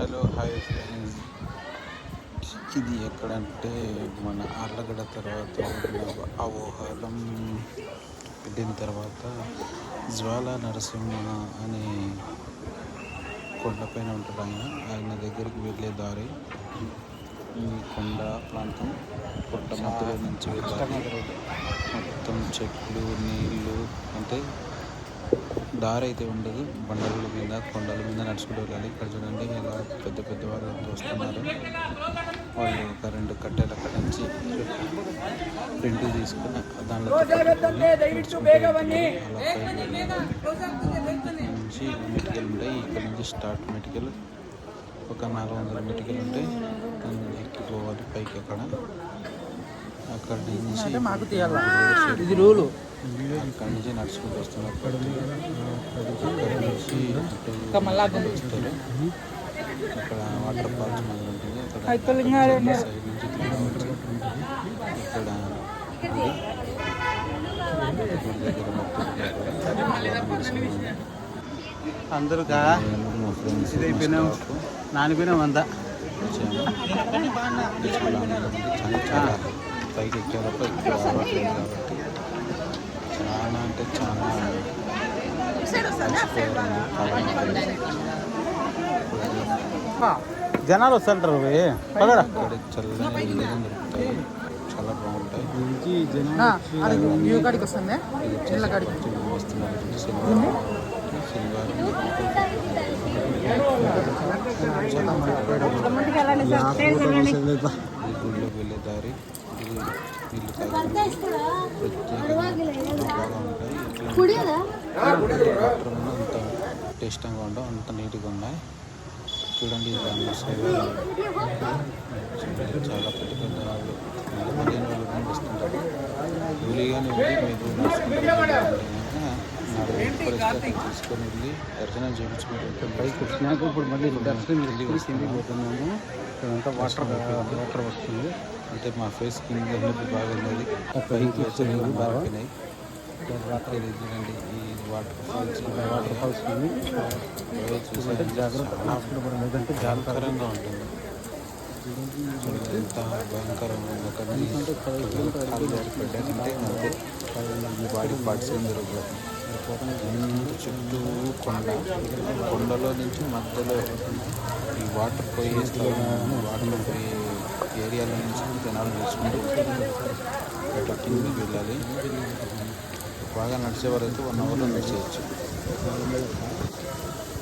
Hello hi friends, ఇది ఎక్కడంటే మన ఆర్లగడ్డ తర్వాత అవోహలం వెళ్ళిన తర్వాత జ్వాల నరసింహ అనే కొండపైన ఉంటాడు ఆయన దగ్గరికి వెళ్ళే దారి. ఈ కొండ ప్రాంతం కొండ మధ్యలో నుంచి వెళ్ళాలి. మొత్తం చెట్లు నీళ్ళు, అంటే దారి అయితే ఉండదు. బండల మీద కొండల మీద నడుచుకుంటూ వెళ్ళాలి. ఇక్కడ చూడండి ఎలా పెద్ద పెద్ద వాళ్ళు వస్తున్నారు. వాళ్ళు ఒక 2 కట్టెలు అక్కడ నుంచి ప్రింట్ తీసుకుని దానిలో నుంచి మెటికల్ ఉంటాయి. ఇక్కడ నుంచి స్టార్ట్ మెటికల్ ఒక 400 మెటికల్ ఉంటాయి. ఎక్కిపోవాలి పైకి. అక్కడ నుంచి ఇది రూలు. అక్కడి నుంచి నడుచుకుంటూ వస్తున్నారు. అక్కడి నుంచి వస్తారు. అక్కడ వాటర్ ఫాల్స్ మొదలు ఉంటుంది. అక్కడ సైడ్ నుంచి తిరగవచ్చు. ఇక్కడ అందరుగా నానిపోయినా అంతా చాలా పైకి ఎక్కేటప్ప ఇక్కడ రావట్లేదు కాబట్టి చాలా అంటే చాలా జనాలు వస్తుంటారు. ఇక్కడ చల్లని నీళ్ళు దొరుకుతాయి, చాలా బాగుంటాయి. వస్తున్నారు గుడిలోకి వెళ్ళే దారి. నీళ్ళు బాగా ఉంటాయి. వాటర్ అంత టేస్టీగా ఉండవు, అంత నీట్గా ఉన్నాయి. చూడండి చాలా పెద్ద పెద్ద వాళ్ళు, పదిహేను వాళ్ళు కూడా వస్తుంటారు. కూలీగానే వెళ్ళి మీకు తీసుకొని వెళ్ళి దర్శనం చేయించుకుంటే పైకి వచ్చినాక ఇప్పుడు మళ్ళీ దర్శనం కిందికి పోతున్నాము. ఇదంతా వాటర్ వస్తుంది. అంటే మా ఫేస్ కింద బాగా ఉన్నది. పైకి వచ్చి బాగున్నాయి. చూడండి ఈ వాటర్ ఫాల్స్ చూసుకుంటే జాగ్రత్త హాస్పిటల్ లేదంటే జాగ్రత్తగా ఉంటుంది. ఎంత భయంకరంగా ఉంది. పడ్డాకంటే ఈ బాడీ పార్ట్స్ ఏం జరుగుతుంది. చుట్టూ కొండలో నుంచి మధ్యలో ఈ వాటర్ పోయే స్థలం, వాటర్ పోయే ఏరియాలో నుంచి జనాలు నడుచుకుంటూ ట్రెక్కింగ్కి వెళ్ళాలి. బాగా నడిచేవారైతే 1 అవర్లో నడిచేయచ్చు.